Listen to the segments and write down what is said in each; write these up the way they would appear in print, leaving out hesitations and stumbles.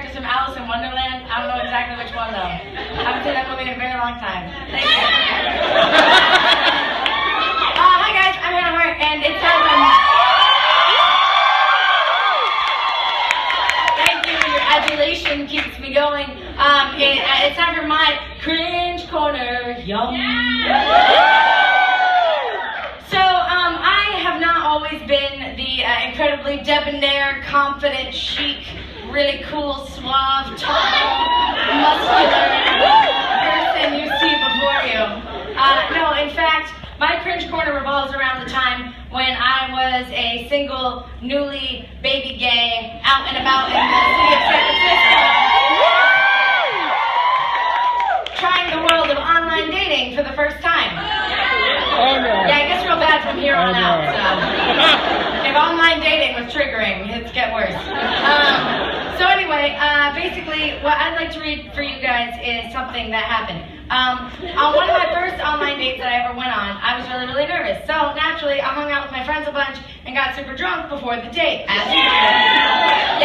characters from Alice in Wonderland. I don't know exactly which one though. I haven't seen that movie in a very long time. Thank you. Hi guys, I'm Hannah Hart, and it's time for... Thank you, your adulation keeps me going. It's time for my cringe corner. Yum. So, I have not always been the incredibly debonair, confident, chic, really cool, suave, tall, muscular person you see before you. No, in fact, my cringe corner revolves around the time when I was a single, newly baby gay, out and about in the city of San Francisco, trying the world of online dating for the first time. Yeah, it gets real bad from here on out, so if online dating was triggering, it's get worse. So anyway, basically, what I'd like to read for you guys is something that happened. On one of my first online dates that I ever went on, I was really, really nervous. So naturally, I hung out with my friends a bunch and got super drunk before the date, as you do.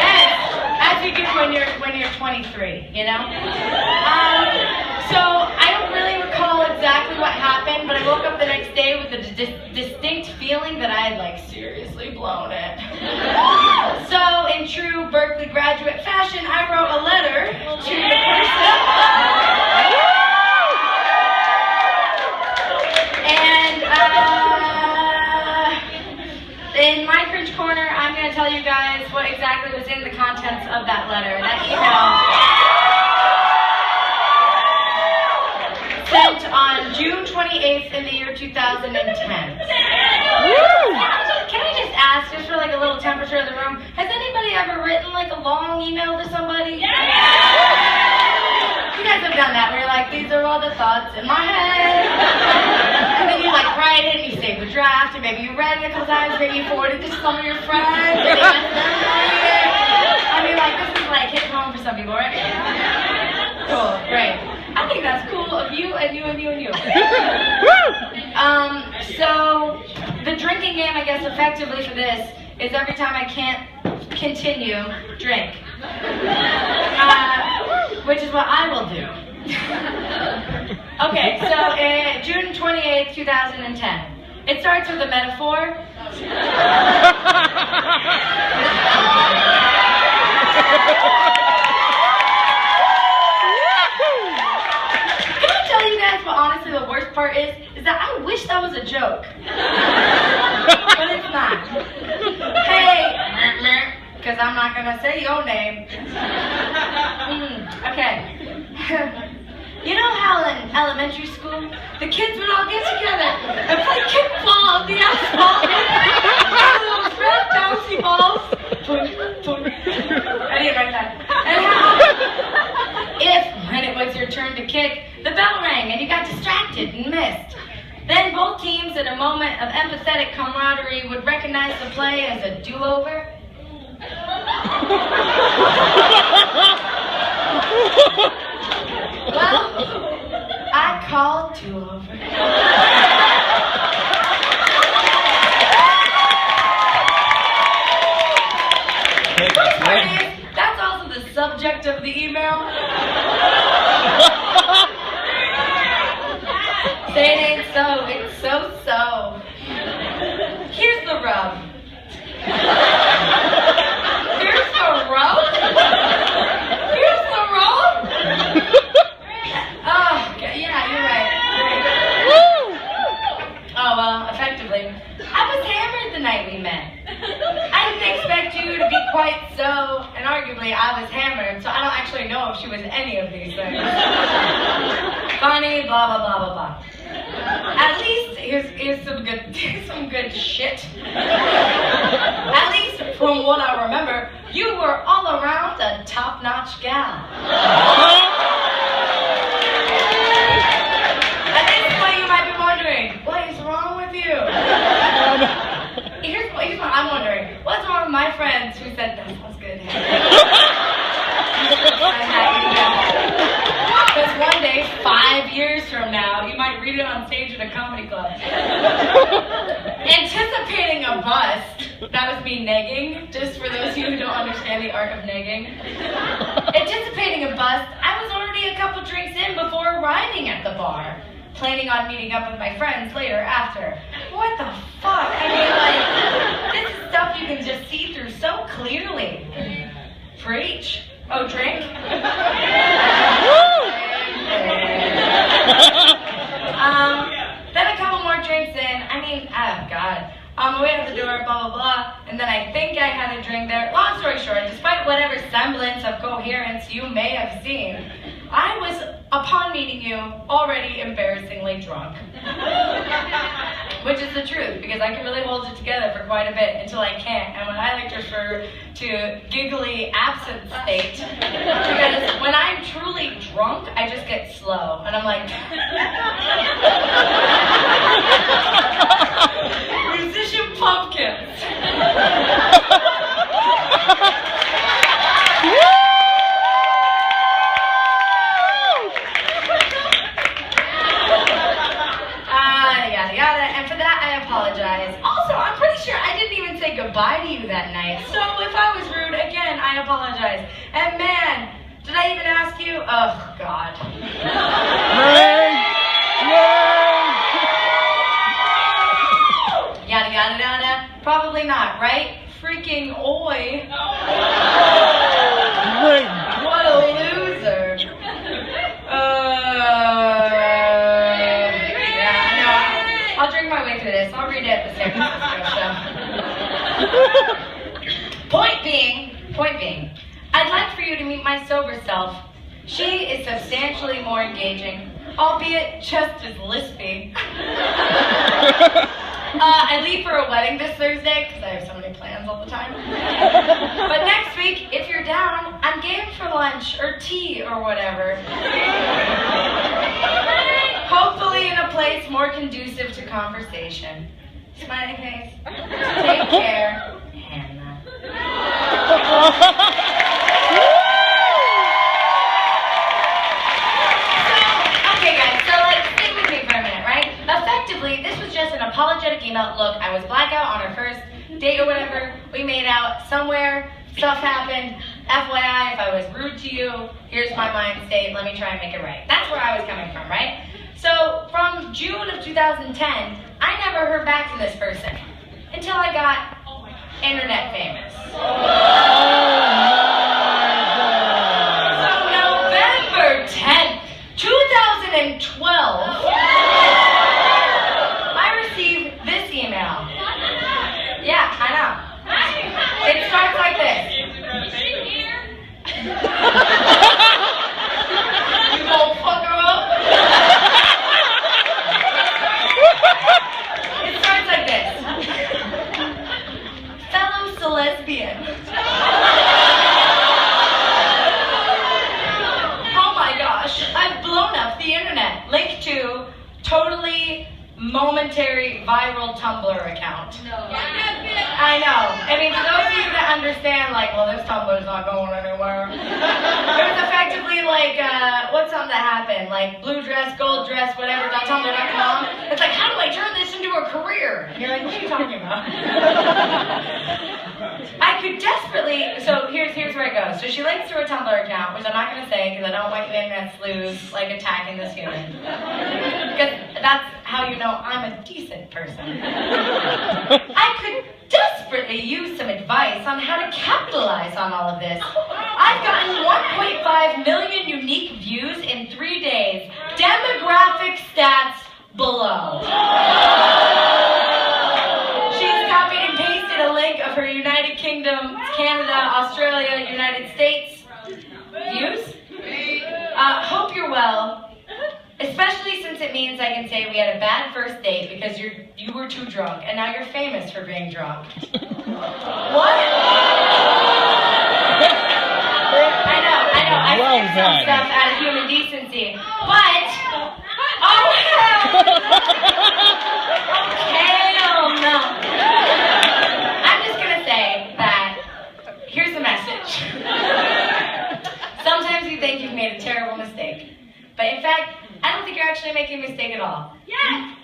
Yes, as you do when you're 23, you know? So I don't really recall exactly what happened, but I woke up the next day with a distinct feeling that I had, like, seriously blown it. So in true Berkeley graduate fashion, I wrote a letter to the person. And in my cringe corner, I'm going to tell you guys what exactly was in the contents of that letter, that email. Sent on June 28th in the year 2010. Can I just ask, just for like a little temperature of the room, has anybody ever written like a long email to somebody? You guys have done that, where you're like, these are all the thoughts in my head. And then you like write it, and you save the draft, and maybe you read it a couple times, maybe you forwarded it to some of your friends, and they asked them to read it. I mean, like, this is like hitting home for some people, right? Cool, great. I think that's cool of you and you and you and you. So the drinking game, I guess, effectively for this is every time I can't continue, drink. Which is what I will do. Okay, so June 28th, 2010. It starts with a metaphor. But honestly, the worst part is that I wish that was a joke. But it's not. Hey, because I'm not going to say your name. Okay. You know how in elementary school, the kids would all get together and play kickball on the asphalt? Those red bouncy balls. I didn't write that. And how, when it was your turn to kick, the bell rang and you got distracted and missed. Then both teams, in a moment of empathetic camaraderie, would recognize the play as a do-over. Well, I called do-over. That's also the subject of the email. Say it ain't so, it's so. Here's the rub. Here's the rub? Here's the rub? Oh, okay, yeah, you're right. Oh, well, effectively, I was hammered the night we met. I didn't expect you to be quite so, and arguably I was hammered, so I don't actually know if she was any of these things. Funny, blah, blah, blah, blah, blah. At least, here's some good shit. At least, from what I remember, you were all around a top-notch gal. At this point, you might be wondering, what is wrong with you? Here's what I'm wondering. What's wrong with my friends who said, that sounds good? Because one day, 5 years from now, you might read it on stage at a comedy club. Anticipating a bust, that was me negging, just for those of you who don't understand the art of negging. to bust, I was already a couple drinks in before arriving at the bar, planning on meeting up with my friends later after. What the fuck? I mean, like, this is stuff you can just see through so clearly. Preach? Oh, drink? Then a couple more drinks in. I mean, oh God. On my way out the door, blah, blah, blah. And then I think I had a drink there. Long story short, despite whatever semblance of coherence you may have seen, I was, upon meeting you, already embarrassingly drunk. Which is the truth, because I can really hold it together for quite a bit until I can't. And when I like to refer to giggly absent state, because when I'm truly drunk, I just get slow. And I'm like... Musician pumpkins. Yada yada, and for that I apologize. Also, I'm pretty sure I didn't even say goodbye to you that night, so if I was rude, again, I apologize. And man, did I even ask you? Oh, God. Yada yada yada. Probably not, right? Freaking oi. What a loser. Yeah, no, I'll drink my way through this. I'll read it at the San Francisco show. Point being, I'd like for you to meet my sober self. She is substantially more engaging, albeit just as lispy. I leave for a wedding this Thursday, because I have so many plans all the time. But next week, if you're down, I'm game for lunch, or tea, or whatever. Hopefully in a place more conducive to conversation. Smiley face. Take care, Hannah. Okay guys, so like, stick with me for a minute, right? Effectively, this was just an apologetic email. Look, I was blackout on our first date or whatever. We made out somewhere. Stuff happened. FYI, if I was rude to you, here's my mind state. Let me try and make it right. That's where I was coming from, right? So, from June of 2010, I never heard back from this person until I got internet famous. So, November 10th, 2012, I received this email. Yeah, I know. It starts like this. You gonna fuck her up? It starts like this. Fellow lesbian. Oh my gosh, I've blown up the internet. Link to totally momentary viral Tumblr account. No. I know. I mean, for those of you that understand, like, well, this Tumblr's not going anywhere. It was effectively like, what's something that happened? Like, blue dress, gold dress, whatever, .tumblr.com. It's like, how do I turn this into a career? And you're like, what are you talking about? I could desperately, so here's where it goes. So she links to her Tumblr account, which I'm not going to say because I don't want you internet sleuths, like, attacking this human. Because that's how you know I'm a decent person. I could desperately use some advice on how to capitalize on all of this. I've gotten 1.5 million unique views in 3 days. Demographic stats below. She's copied and pasted a link of her United Kingdom, Canada, Australia, United States views. Hope you're well. Especially since it means I can say we had a bad first date because you were too drunk, and now you're famous for being drunk. What? I know, I skipped some stuff out of human decency, but, oh hell no. I'm just gonna say that, here's the message. Sometimes you think you've made a terrible mistake, but in fact, I don't think you're actually making a mistake at all. Yes!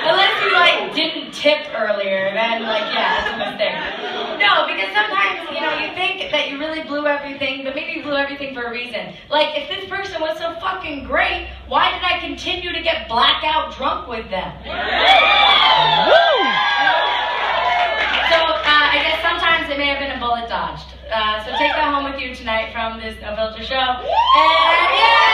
Unless you, like, didn't tip earlier, then, like, yeah, it's a something. No, because sometimes, you know, you think that you really blew everything, but maybe you blew everything for a reason. Like, if this person was so fucking great, why did I continue to get blackout drunk with them? So, I guess sometimes it may have been a bullet dodged. So take that home with you tonight from this No Filter show. And yeah!